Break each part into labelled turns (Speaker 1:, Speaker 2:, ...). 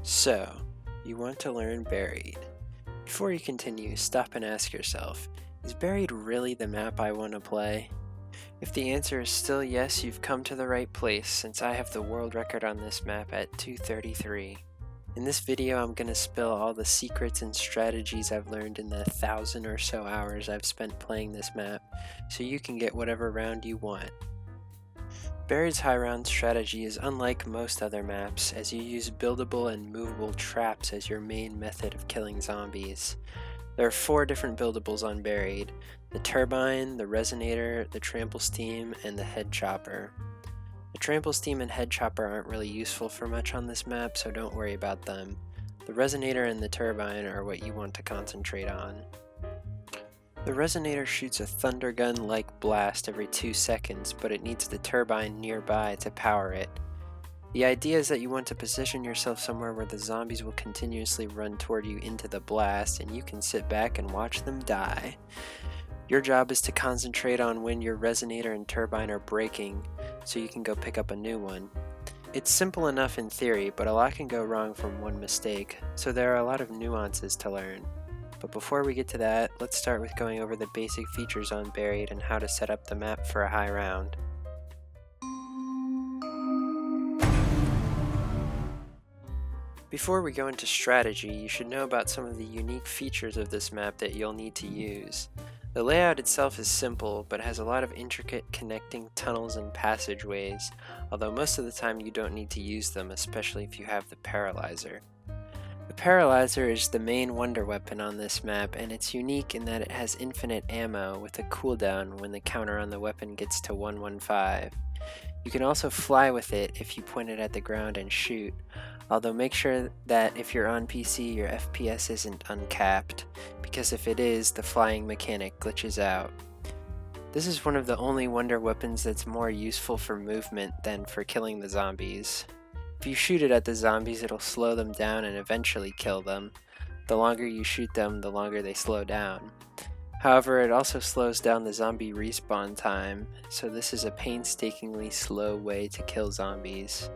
Speaker 1: So, you want to learn Buried. Before you continue, stop and ask yourself, is Buried really the map I want to play? If the answer is still yes, you've come to the right place, since I have the world record on this map at 233. In this video, I'm going to spill all the secrets and strategies I've learned in the 1,000 or so hours I've spent playing this map, so you can get whatever round you want. Buried's high round strategy is unlike most other maps, as you use buildable and movable traps as your main method of killing zombies. There are 4 different buildables on Buried: the Turbine, the Resonator, the Trample Steam, and the Head Chopper. The Trample Steam and Head Chopper aren't really useful for much on this map, so don't worry about them. The Resonator and the Turbine are what you want to concentrate on. The Resonator shoots a thunder gun-like blast every 2 seconds, but it needs the turbine nearby to power it. The idea is that you want to position yourself somewhere where the zombies will continuously run toward you into the blast, and you can sit back and watch them die. Your job is to concentrate on when your Resonator and turbine are breaking, so you can go pick up a new one. It's simple enough in theory, but a lot can go wrong from one mistake, so there are a lot of nuances to learn. But before we get to that, let's start with going over the basic features on Buried and how to set up the map for a high round. Before we go into strategy, you should know about some of the unique features of this map that you'll need to use. The layout itself is simple, but has a lot of intricate connecting tunnels and passageways, although most of the time you don't need to use them, especially if you have the Paralyzer. The Paralyzer is the main wonder weapon on this map, and it's unique in that it has infinite ammo with a cooldown when the counter on the weapon gets to 115. You can also fly with it if you point it at the ground and shoot, although make sure that if you're on PC your FPS isn't uncapped, because if it is, the flying mechanic glitches out. This is one of the only wonder weapons that's more useful for movement than for killing the zombies. If you shoot it at the zombies, it'll slow them down and eventually kill them. The longer you shoot them, the longer they slow down. However, it also slows down the zombie respawn time, so this is a painstakingly slow way to kill zombies.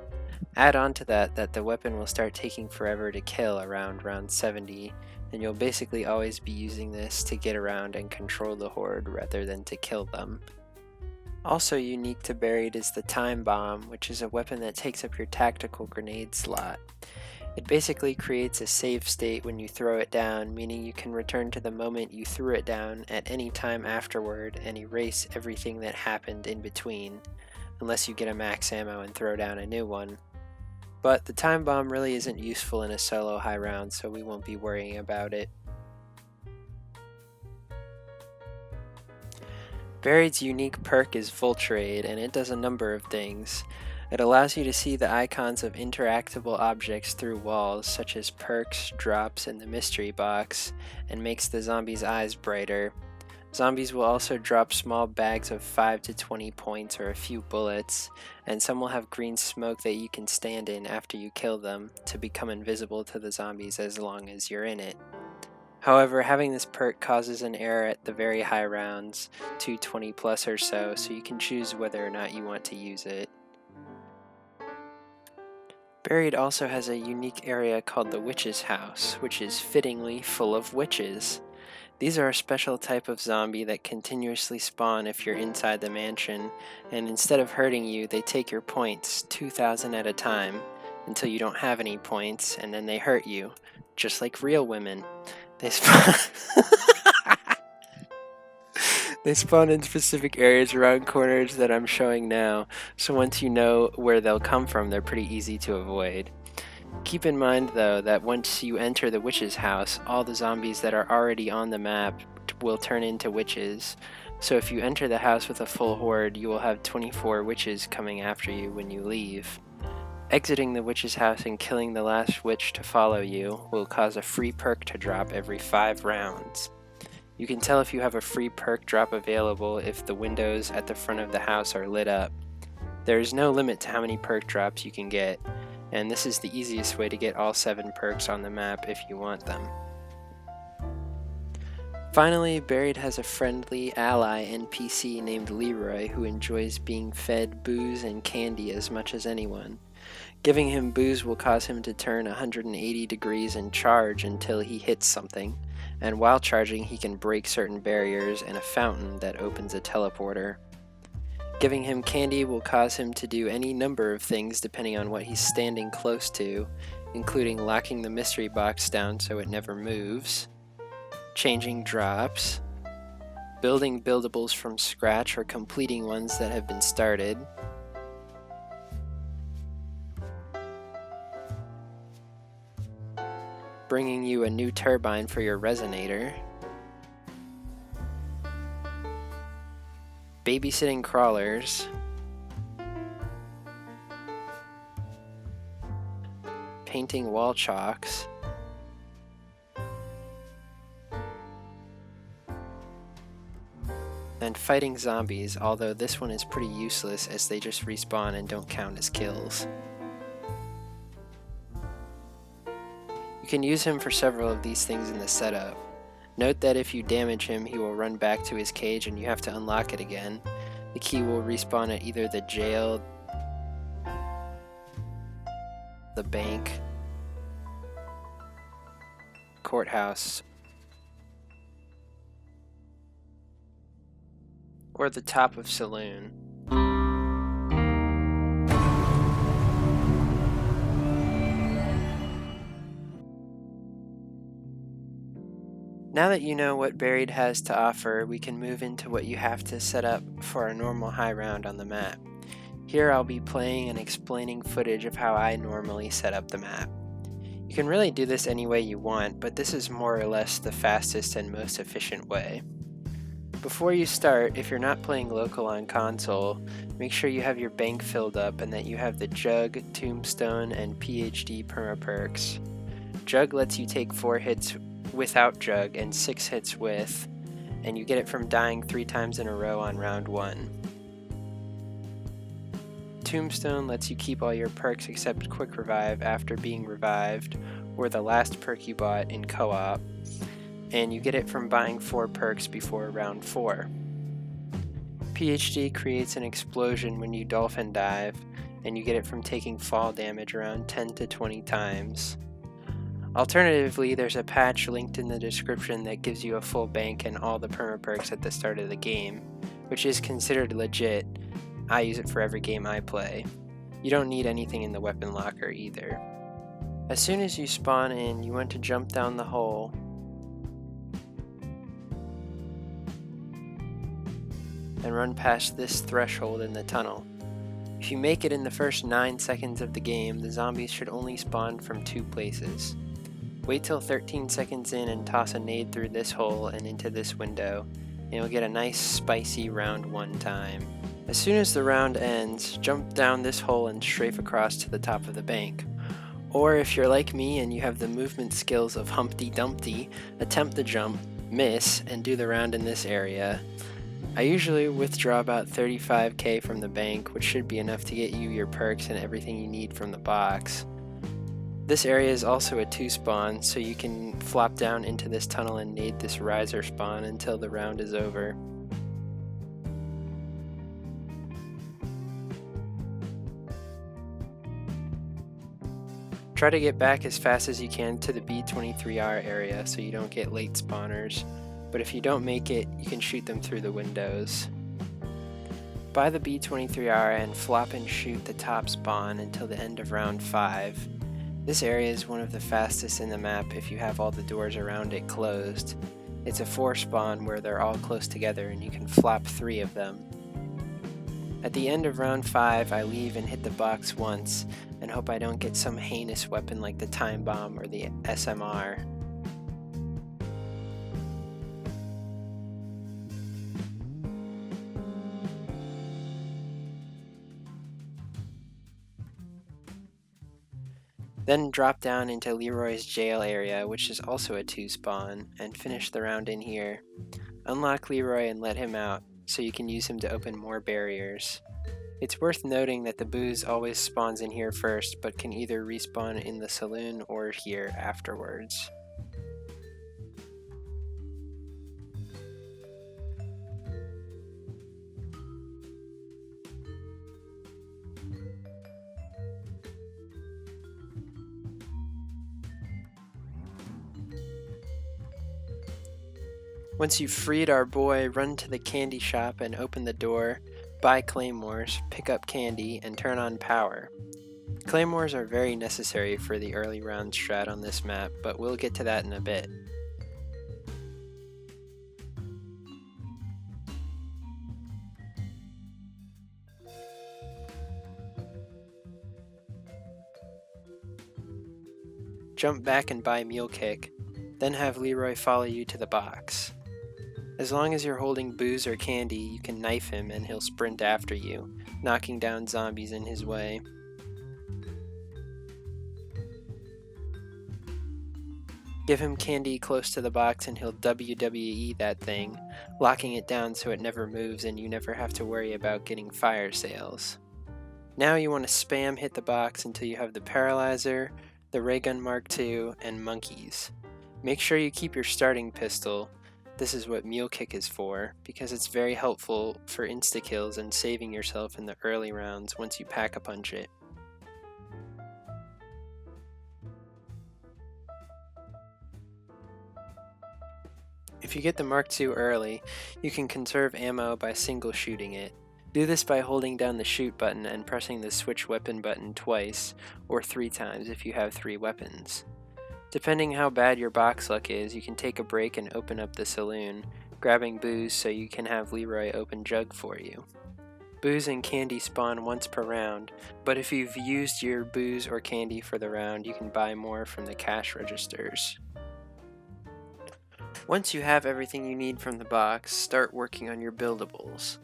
Speaker 1: Add on to that the weapon will start taking forever to kill around round 70, and you'll basically always be using this to get around and control the horde rather than to kill them. Also unique to Buried is the Time Bomb, which is a weapon that takes up your tactical grenade slot. It basically creates a save state when you throw it down, meaning you can return to the moment you threw it down at any time afterward and erase everything that happened in between, unless you get a max ammo and throw down a new one. But the Time Bomb really isn't useful in a solo high round, so we won't be worrying about it. Buried's unique perk is Vulturade, and it does a number of things. It allows you to see the icons of interactable objects through walls, such as perks, drops, and the mystery box, and makes the zombies' eyes brighter. Zombies will also drop small bags of 5 to 20 points or a few bullets, and some will have green smoke that you can stand in after you kill them to become invisible to the zombies as long as you're in it. However, having this perk causes an error at the very high rounds, 220 plus or so you can choose whether or not you want to use it. Buried also has a unique area called the Witch's House, which is fittingly full of witches. These are a special type of zombie that continuously spawn if you're inside the mansion, and instead of hurting you, they take your points, 2,000 at a time, until you don't have any points, and then they hurt you, just like real women. They spawn in specific areas around corners that I'm showing now, so once you know where they'll come from, they're pretty easy to avoid. Keep in mind though that once you enter the witch's house, all the zombies that are already on the map will turn into witches, so if you enter the house with a full horde, you will have 24 witches coming after you when you leave. Exiting the witch's house and killing the last witch to follow you will cause a free perk to drop every 5 rounds. You can tell if you have a free perk drop available if the windows at the front of the house are lit up. There is no limit to how many perk drops you can get, and this is the easiest way to get all 7 perks on the map if you want them. Finally, Buried has a friendly ally NPC named Leroy who enjoys being fed booze and candy as much as anyone. Giving him booze will cause him to turn 180 degrees and charge until he hits something, and while charging he can break certain barriers and a fountain that opens a teleporter. Giving him candy will cause him to do any number of things depending on what he's standing close to, including locking the mystery box down so it never moves, changing drops, building buildables from scratch or completing ones that have been started, bringing you a new turbine for your resonator, babysitting crawlers, painting wall chalks, and fighting zombies, although this one is pretty useless as they just respawn and don't count as kills. You can use him for several of these things in the setup. Note that if you damage him, he will run back to his cage and you have to unlock it again. The key will respawn at either the jail, the bank, courthouse, or the top of saloon. Now that you know what Buried has to offer, we can move into what you have to set up for a normal high round on the map. Here I'll be playing and explaining footage of how I normally set up the map. You can really do this any way you want, but this is more or less the fastest and most efficient way. Before you start, if you're not playing local on console, make sure you have your bank filled up and that you have the Jug, Tombstone, and PhD Permaperks. Jug lets you take 4 hits without Jug and 6 hits with, and you get it from dying 3 times in a row on round 1. Tombstone lets you keep all your perks except Quick Revive after being revived, or the last perk you bought in co-op, and you get it from buying 4 perks before round 4. PhD creates an explosion when you dolphin dive, and you get it from taking fall damage around 10 to 20 times. Alternatively, there's a patch linked in the description that gives you a full bank and all the permaperks at the start of the game, which is considered legit. I use it for every game I play. You don't need anything in the weapon locker either. As soon as you spawn in, you want to jump down the hole and run past this threshold in the tunnel. If you make it in the first 9 seconds of the game, the zombies should only spawn from 2 places. Wait till 13 seconds in and toss a nade through this hole and into this window, and you'll get a nice spicy round 1 time. As soon as the round ends, jump down this hole and strafe across to the top of the bank. Or if you're like me and you have the movement skills of Humpty Dumpty, attempt the jump, miss, and do the round in this area. I usually withdraw about 35k from the bank, which should be enough to get you your perks and everything you need from the box. This area is also a 2 spawn, so you can flop down into this tunnel and nade this riser spawn until the round is over. Try to get back as fast as you can to the B23R area so you don't get late spawners, but if you don't make it, you can shoot them through the windows. Buy the B23R and flop and shoot the top spawn until the end of round 5. This area is one of the fastest in the map if you have all the doors around it closed. It's a 4 spawn where they're all close together and you can flop 3 of them. At the end of round 5, I leave and hit the box once and hope I don't get some heinous weapon like the time bomb or the SMR. Then drop down into Leroy's jail area, which is also a 2 spawn, and finish the round in here. Unlock Leroy and let him out, so you can use him to open more barriers. It's worth noting that the booze always spawns in here first, but can either respawn in the saloon or here afterwards. Once you've freed our boy, run to the candy shop and open the door, buy claymores, pick up candy, and turn on power. Claymores are very necessary for the early round strat on this map, but we'll get to that in a bit. Jump back and buy Mule Kick, then have Leroy follow you to the box. As long as you're holding booze or candy, you can knife him and he'll sprint after you, knocking down zombies in his way. Give him candy close to the box and he'll WWE that thing, locking it down so it never moves and you never have to worry about getting fire sales. Now you want to spam hit the box until you have the Paralyzer, the Ray Gun Mark II, and monkeys. Make sure you keep your starting pistol. This is what Mule Kick is for, because it's very helpful for insta-kills and saving yourself in the early rounds once you pack-a-punch it. If you get the Mark II early, you can conserve ammo by single shooting it. Do this by holding down the shoot button and pressing the switch weapon button twice, or 3 times if you have 3 weapons. Depending how bad your box luck is, you can take a break and open up the saloon, grabbing booze so you can have Leroy open jug for you. Booze and candy spawn once per round, but if you've used your booze or candy for the round, you can buy more from the cash registers. Once you have everything you need from the box, start working on your buildables.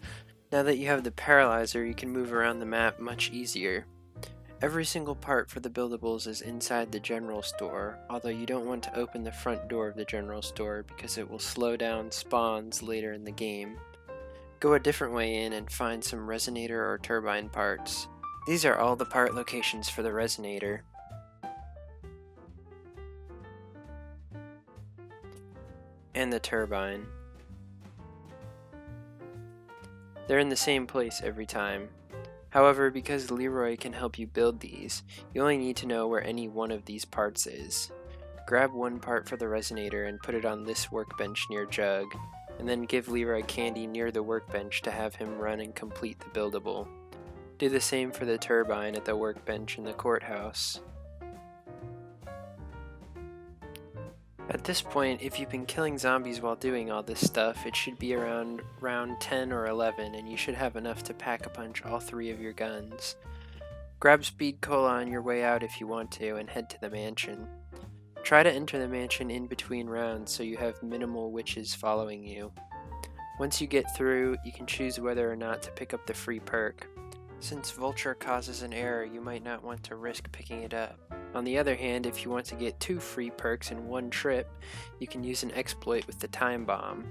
Speaker 1: Now that you have the Paralyzer, you can move around the map much easier. Every single part for the buildables is inside the general store, although you don't want to open the front door of the general store because it will slow down spawns later in the game. Go a different way in and find some resonator or turbine parts. These are all the part locations for the resonator. And the turbine. They're in the same place every time. However, because Leroy can help you build these, you only need to know where any one of these parts is. Grab one part for the resonator and put it on this workbench near Jug, and then give Leroy candy near the workbench to have him run and complete the buildable. Do the same for the turbine at the workbench in the courthouse. At this point, if you've been killing zombies while doing all this stuff, it should be around round 10 or 11, and you should have enough to pack-a-punch all 3 of your guns. Grab Speed Cola on your way out if you want to, and head to the mansion. Try to enter the mansion in between rounds so you have minimal witches following you. Once you get through, you can choose whether or not to pick up the free perk. Since Vulture causes an error, you might not want to risk picking it up. On the other hand, if you want to get 2 free perks in one trip, you can use an exploit with the Time Bomb.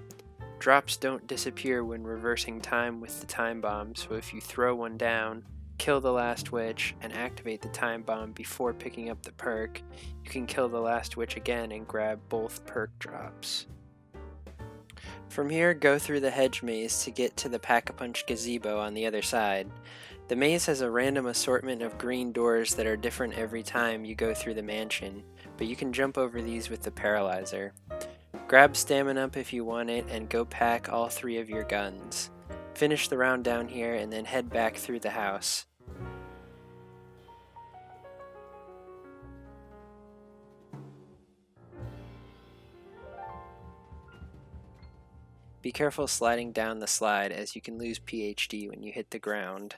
Speaker 1: Drops don't disappear when reversing time with the Time Bomb, so if you throw one down, kill the last witch, and activate the Time Bomb before picking up the perk, you can kill the last witch again and grab both perk drops. From here, go through the hedge maze to get to the Pack-a-Punch gazebo on the other side. The maze has a random assortment of green doors that are different every time you go through the mansion, but you can jump over these with the Paralyzer. Grab Stamina Up if you want it, and go pack all 3 of your guns. Finish the round down here and then head back through the house. Be careful sliding down the slide, as you can lose PhD when you hit the ground.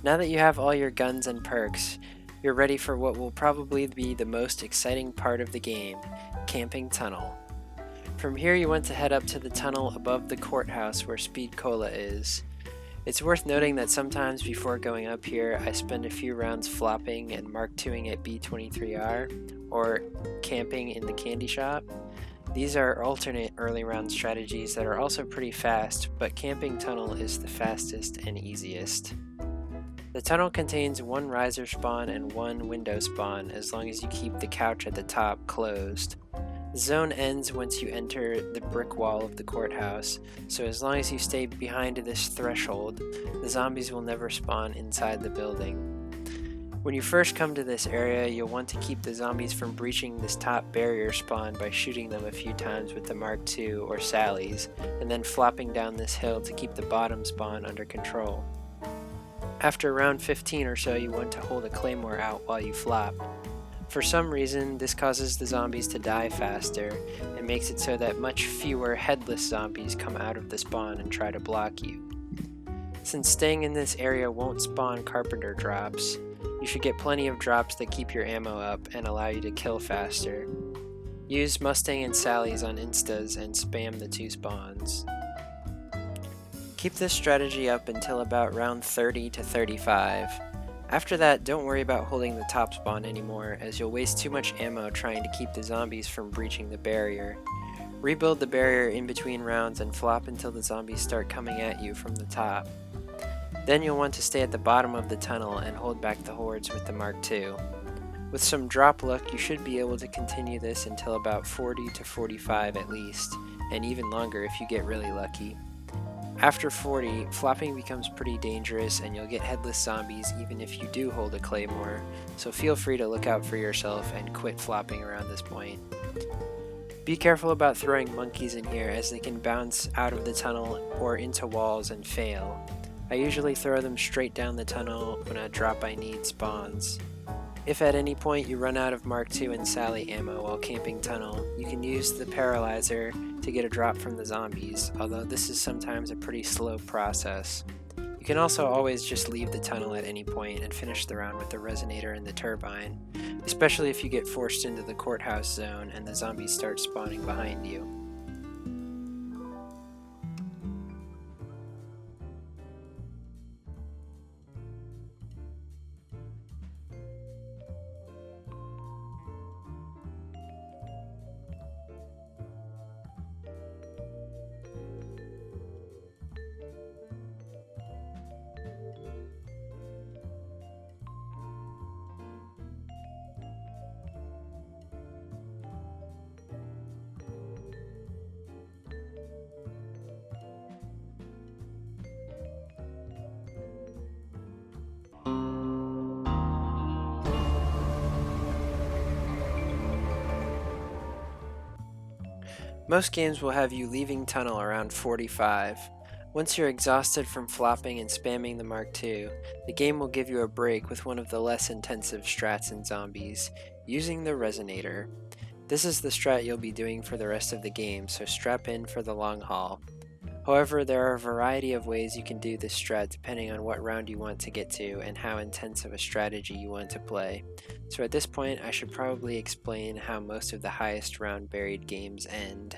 Speaker 1: Now that you have all your guns and perks, you're ready for what will probably be the most exciting part of the game, Camping Tunnel. From here you want to head up to the tunnel above the courthouse where Speed Cola is. It's worth noting that sometimes before going up here, I spend a few rounds flopping and Mark IIing at B23R, or camping in the candy shop. These are alternate early round strategies that are also pretty fast, but Camping Tunnel is the fastest and easiest. The tunnel contains 1 riser spawn and 1 window spawn, as long as you keep the couch at the top closed. The zone ends once you enter the brick wall of the courthouse, so as long as you stay behind this threshold, the zombies will never spawn inside the building. When you first come to this area, you'll want to keep the zombies from breaching this top barrier spawn by shooting them a few times with the Mark II or Sallies, and then flopping down this hill to keep the bottom spawn under control. After round 15 or so, you want to hold a claymore out while you flop. For some reason, this causes the zombies to die faster, and makes it so that much fewer headless zombies come out of the spawn and try to block you. Since staying in this area won't spawn carpenter drops, you should get plenty of drops that keep your ammo up and allow you to kill faster. Use Mustang and Sallies on instas and spam the 2 spawns. Keep this strategy up until about round 30 to 35. After that, don't worry about holding the top spawn anymore, as you'll waste too much ammo trying to keep the zombies from breaching the barrier. Rebuild the barrier in between rounds and flop until the zombies start coming at you from the top. Then you'll want to stay at the bottom of the tunnel and hold back the hordes with the Mark II. With some drop luck, you should be able to continue this until about 40 to 45 at least, and even longer if you get really lucky. After 40, flopping becomes pretty dangerous and you'll get headless zombies even if you do hold a claymore, so feel free to look out for yourself and quit flopping around this point. Be careful about throwing monkeys in here, as they can bounce out of the tunnel or into walls and fail. I usually throw them straight down the tunnel when a drop I need spawns. If at any point you run out of Mark II and Sally ammo while camping tunnel, you can use the paralyzer to get a drop from the zombies, although this is sometimes a pretty slow process. You can also always just leave the tunnel at any point and finish the round with the resonator and the turbine, especially if you get forced into the courthouse zone and the zombies start spawning behind you. Most games will have you leaving tunnel around 45. Once you're exhausted from flopping and spamming the Mark II, the game will give you a break with one of the less intensive strats in zombies, using the resonator. This is the strat you'll be doing for the rest of the game, so strap in for the long haul. However, there are a variety of ways you can do this strat depending on what round you want to get to and how intense of a strategy you want to play. So at this point, I should probably explain how most of the highest round buried games end.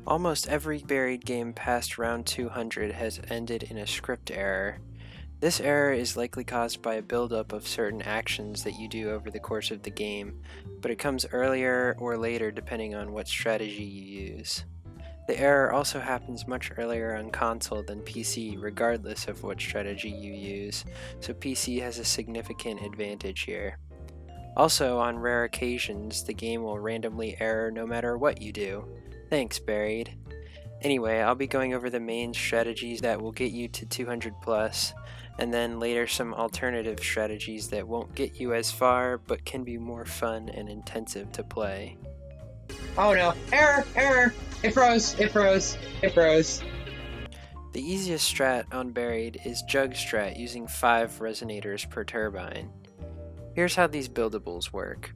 Speaker 1: Almost every buried game past round 200 has ended in a script error. This error is likely caused by a buildup of certain actions that you do over the course of the game, but it comes earlier or later depending on what strategy you use. The error also happens much earlier on console than PC, regardless of what strategy you use, so PC has a significant advantage here. Also, on rare occasions, the game will randomly error no matter what you do. Thanks, Buried. Anyway, I'll be going over the main strategies that will get you to 200 plus, and then later some alternative strategies that won't get you as far, but can be more fun and intensive to play.
Speaker 2: Oh no, error, error, it froze.
Speaker 1: The easiest strat on Buried is Jug strat using 5 resonators per turbine. Here's how these buildables work.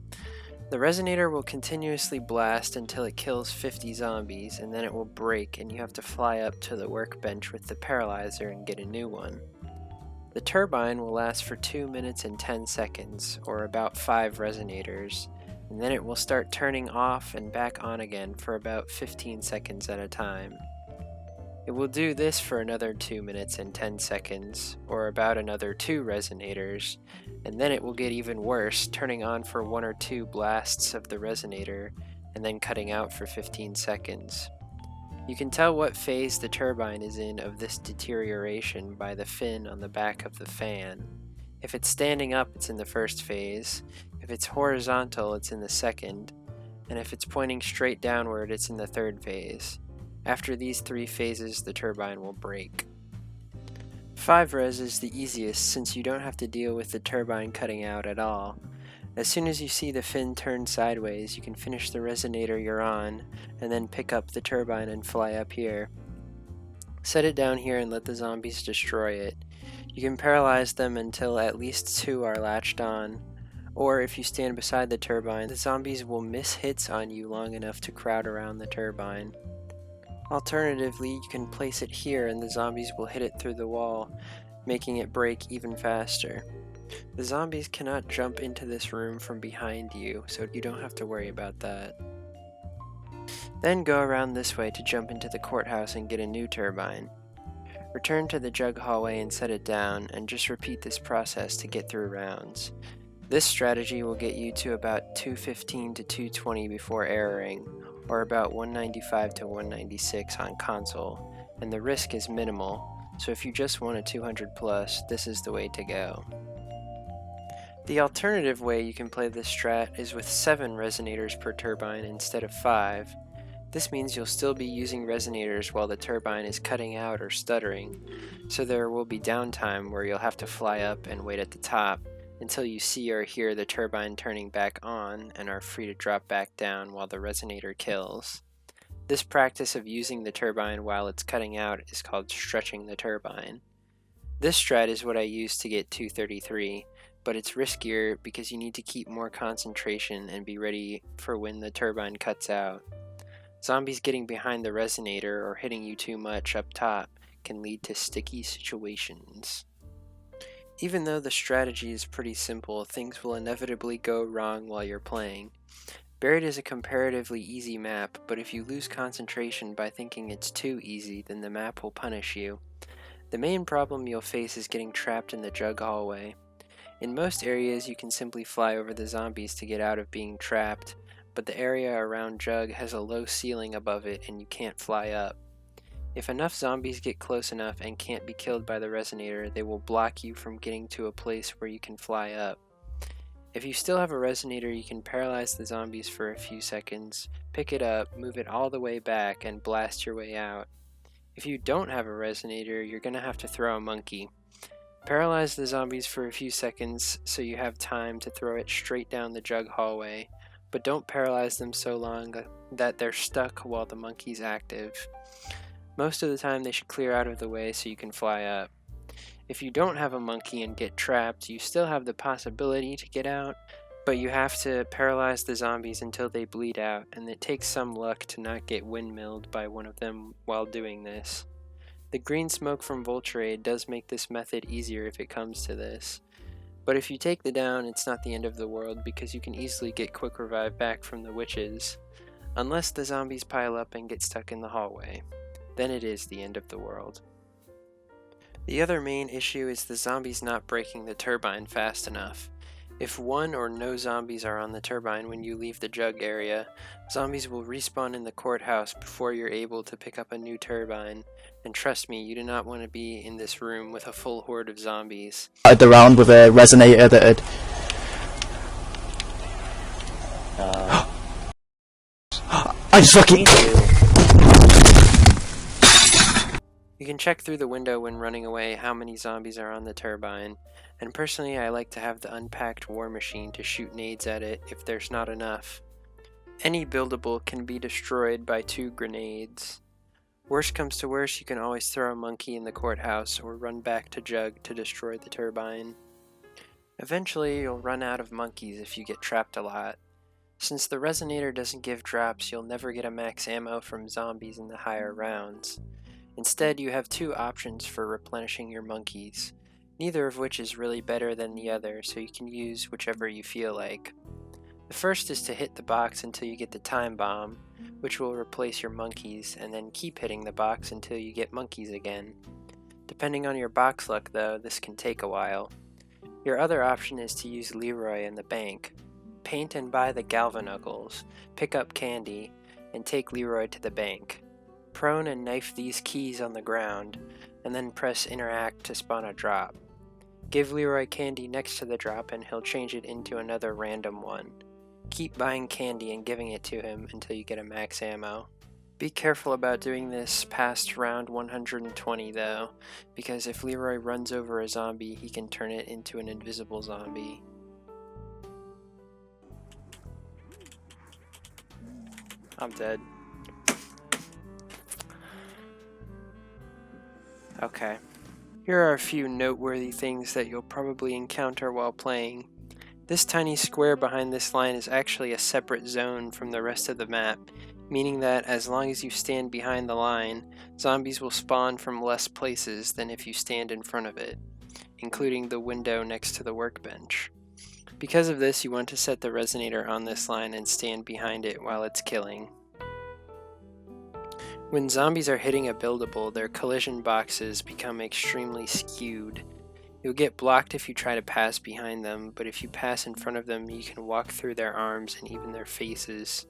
Speaker 1: The resonator will continuously blast until it kills 50 zombies, and then it will break and you have to fly up to the workbench with the paralyzer and get a new one. The turbine will last for 2 minutes and 10 seconds, or about 5 resonators, and then it will start turning off and back on again for about 15 seconds at a time. It will do this for another 2 minutes and 10 seconds, or about another 2 resonators, and then it will get even worse, turning on for 1 or 2 blasts of the resonator, and then cutting out for 15 seconds. You can tell what phase the turbine is in of this deterioration by the fin on the back of the fan. If it's standing up, it's in the first phase. If it's horizontal, it's in the second. And if it's pointing straight downward, it's in the third phase. After these 3 phases, the turbine will break. 5 res is the easiest since you don't have to deal with the turbine cutting out at all. As soon as you see the fin turn sideways, you can finish the resonator you're on, and then pick up the turbine and fly up here. Set it down here and let the zombies destroy it. You can paralyze them until at least 2 are latched on, or if you stand beside the turbine, the zombies will miss hits on you long enough to crowd around the turbine. Alternatively, you can place it here and the zombies will hit it through the wall, making it break even faster. The zombies cannot jump into this room from behind you, so you don't have to worry about that. Then go around this way to jump into the courthouse and get a new turbine. Return to the jug hallway and set it down, and just repeat this process to get through rounds. This strategy will get you to about 215 to 220 before erroring, or about 195 to 196 on console, and the risk is minimal, so if you just want a 200 plus, this is the way to go. The alternative way you can play this strat is with 7 resonators per turbine instead of 5. This means you'll still be using resonators while the turbine is cutting out or stuttering, so there will be downtime where you'll have to fly up and wait at the top until you see or hear the turbine turning back on and are free to drop back down while the resonator kills. This practice of using the turbine while it's cutting out is called stretching the turbine. This strat is what I use to get 233, but it's riskier because you need to keep more concentration and be ready for when the turbine cuts out. Zombies getting behind the resonator or hitting you too much up top can lead to sticky situations. Even though the strategy is pretty simple, things will inevitably go wrong while you're playing. Buried is a comparatively easy map, but if you lose concentration by thinking it's too easy, then the map will punish you. The main problem you'll face is getting trapped in the jug hallway. In most areas, you can simply fly over the zombies to get out of being trapped, but the area around Jug has a low ceiling above it and you can't fly up. If enough zombies get close enough and can't be killed by the resonator, they will block you from getting to a place where you can fly up. If you still have a resonator, you can paralyze the zombies for a few seconds, pick it up, move it all the way back, and blast your way out. If you don't have a resonator, you're going to have to throw a monkey. Paralyze the zombies for a few seconds so you have time to throw it straight down the jug hallway, but don't paralyze them so long that they're stuck while the monkey's active. Most of the time they should clear out of the way so you can fly up. If you don't have a monkey and get trapped, you still have the possibility to get out, but you have to paralyze the zombies until they bleed out, and it takes some luck to not get windmilled by one of them while doing this. The green smoke from Voltrade does make this method easier if it comes to this, but if you take the down, it's not the end of the world because you can easily get quick revive back from the witches, unless the zombies pile up and get stuck in the hallway. Then it is the end of the world. The other main issue is the zombies not breaking the turbine fast enough. If one or no zombies are on the turbine when you leave the jug area, zombies will respawn in the courthouse before you're able to pick up a new turbine, and trust me, you do not want to be in this room with a full horde of zombies.
Speaker 3: Started the round with a resonator that had... I fucking...
Speaker 1: You can check through the window when running away how many zombies are on the turbine, and personally I like to have the unpacked war machine to shoot nades at it if there's not enough. Any buildable can be destroyed by 2 grenades. Worst comes to worst, you can always throw a monkey in the courthouse or run back to Jug to destroy the turbine. Eventually you'll run out of monkeys if you get trapped a lot. Since the resonator doesn't give drops, you'll never get a max ammo from zombies in the higher rounds. Instead, you have 2 options for replenishing your monkeys, neither of which is really better than the other, so you can use whichever you feel like. The first is to hit the box until you get the time bomb, which will replace your monkeys, and then keep hitting the box until you get monkeys again. Depending on your box luck though, this can take a while. Your other option is to use Leroy in the bank. Paint and buy the Galvanuggles, pick up candy, and take Leroy to the bank. Prone and knife these keys on the ground, and then press interact to spawn a drop. Give Leroy candy next to the drop and he'll change it into another random one. Keep buying candy and giving it to him until you get a max ammo. Be careful about doing this past round 120 though, because if Leroy runs over a zombie, he can turn it into an invisible zombie. I'm dead. Okay. Here are a few noteworthy things that you'll probably encounter while playing. This tiny square behind this line is actually a separate zone from the rest of the map, meaning that as long as you stand behind the line, zombies will spawn from less places than if you stand in front of it, including the window next to the workbench. Because of this, you want to set the resonator on this line and stand behind it while it's killing. When zombies are hitting a buildable, their collision boxes become extremely skewed. You'll get blocked if you try to pass behind them, but if you pass in front of them, you can walk through their arms and even their faces.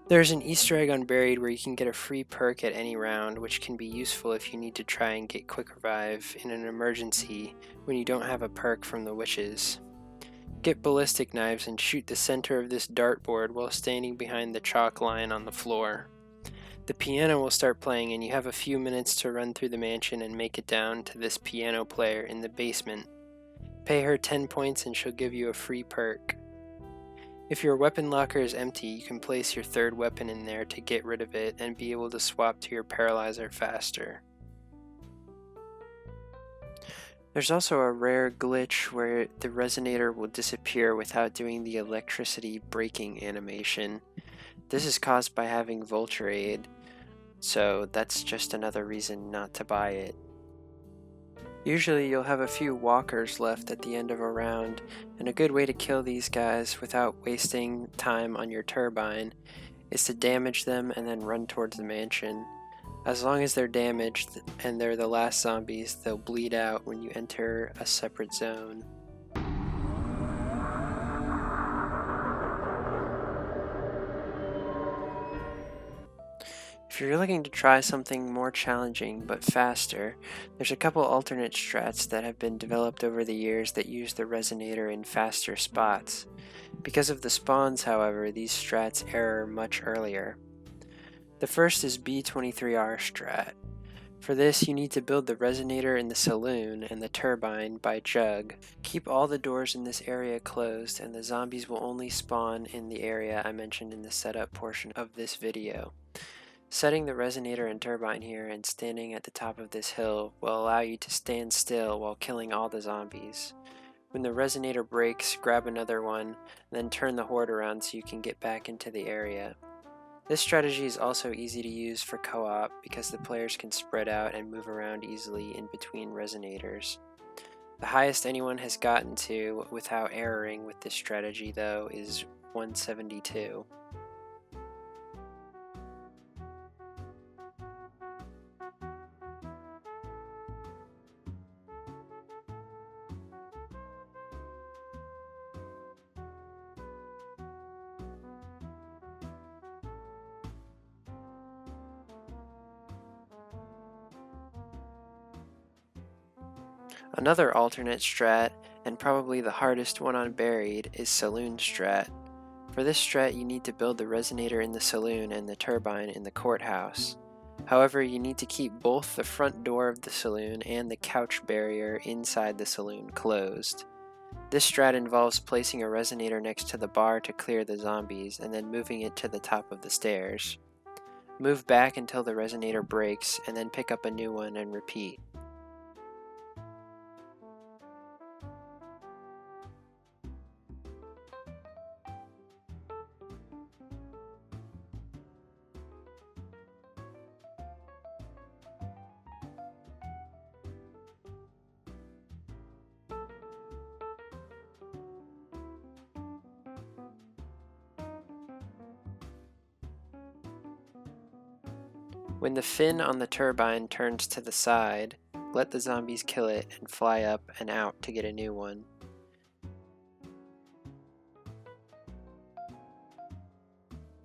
Speaker 1: There's an Easter egg on Buried where you can get a free perk at any round, which can be useful if you need to try and get quick revive in an emergency when you don't have a perk from the witches. Get ballistic knives and shoot the center of this dartboard while standing behind the chalk line on the floor. The piano will start playing and you have a few minutes to run through the mansion and make it down to this piano player in the basement. Pay her 10 points and she'll give you a free perk. If your weapon locker is empty, you can place your third weapon in there to get rid of it and be able to swap to your paralyzer faster. There's also a rare glitch where the resonator will disappear without doing the electricity breaking animation. This is caused by having Vulture Aid, so that's just another reason not to buy it. Usually you'll have a few walkers left at the end of a round, and a good way to kill these guys without wasting time on your turbine is to damage them and then run towards the mansion. As long as they're damaged and they're the last zombies, they'll bleed out when you enter a separate zone. If you're looking to try something more challenging but faster, there's a couple alternate strats that have been developed over the years that use the resonator in faster spots. Because of the spawns, however, these strats error much earlier. The first is B23R strat. For this, you need to build the resonator in the saloon and the turbine by jug. Keep all the doors in this area closed and the zombies will only spawn in the area I mentioned in the setup portion of this video. Setting the resonator and turbine here and standing at the top of this hill will allow you to stand still while killing all the zombies. When the resonator breaks, grab another one, then turn the horde around so you can get back into the area. This strategy is also easy to use for co-op because the players can spread out and move around easily in between resonators. The highest anyone has gotten to without erroring with this strategy though is 172. Another alternate strat, and probably the hardest one on Buried, is Saloon strat. For this strat you need to build the resonator in the saloon and the turbine in the courthouse. However, you need to keep both the front door of the saloon and the couch barrier inside the saloon closed. This strat involves placing a resonator next to the bar to clear the zombies and then moving it to the top of the stairs. Move back until the resonator breaks and then pick up a new one and repeat. When the fin on the turbine turns to the side, let the zombies kill it and fly up and out to get a new one.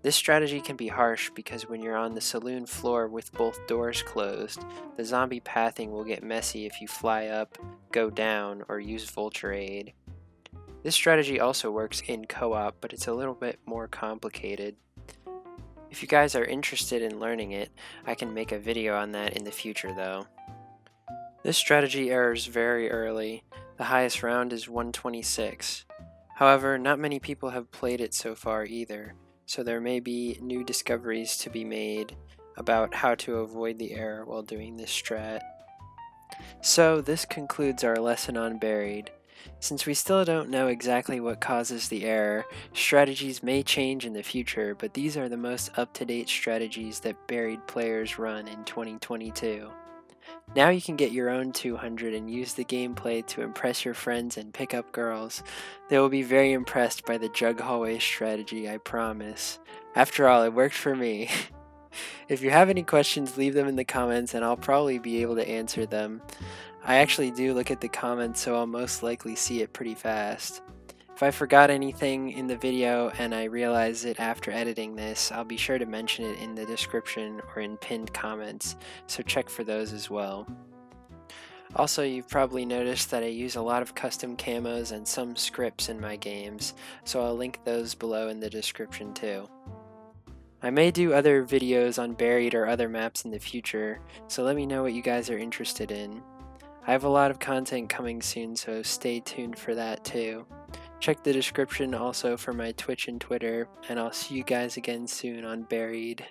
Speaker 1: This strategy can be harsh because when you're on the saloon floor with both doors closed, the zombie pathing will get messy if you fly up, go down, or use Vulture Aid. This strategy also works in co-op, but it's a little bit more complicated. If you guys are interested in learning it, I can make a video on that in the future though. This strategy errors very early. The highest round is 126. However, not many people have played it so far either, so there may be new discoveries to be made about how to avoid the error while doing this strat. So this concludes our lesson on Buried. Since we still don't know exactly what causes the error, strategies may change in the future, but these are the most up-to-date strategies that Buried players run in 2022. Now you can get your own 200 and use the gameplay to impress your friends and pick up girls. They will be very impressed by the Jug Hallway strategy, I promise. After all, it worked for me. If you have any questions, leave them in the comments and I'll probably be able to answer them. I actually do look at the comments, so I'll most likely see it pretty fast. If I forgot anything in the video and I realize it after editing this, I'll be sure to mention it in the description or in pinned comments, so check for those as well. Also, you've probably noticed that I use a lot of custom camos and some scripts in my games, so I'll link those below in the description too. I may do other videos on Buried or other maps in the future, so let me know what you guys are interested in. I have a lot of content coming soon, so stay tuned for that too. Check the description also for my Twitch and Twitter, and I'll see you guys again soon on Buried.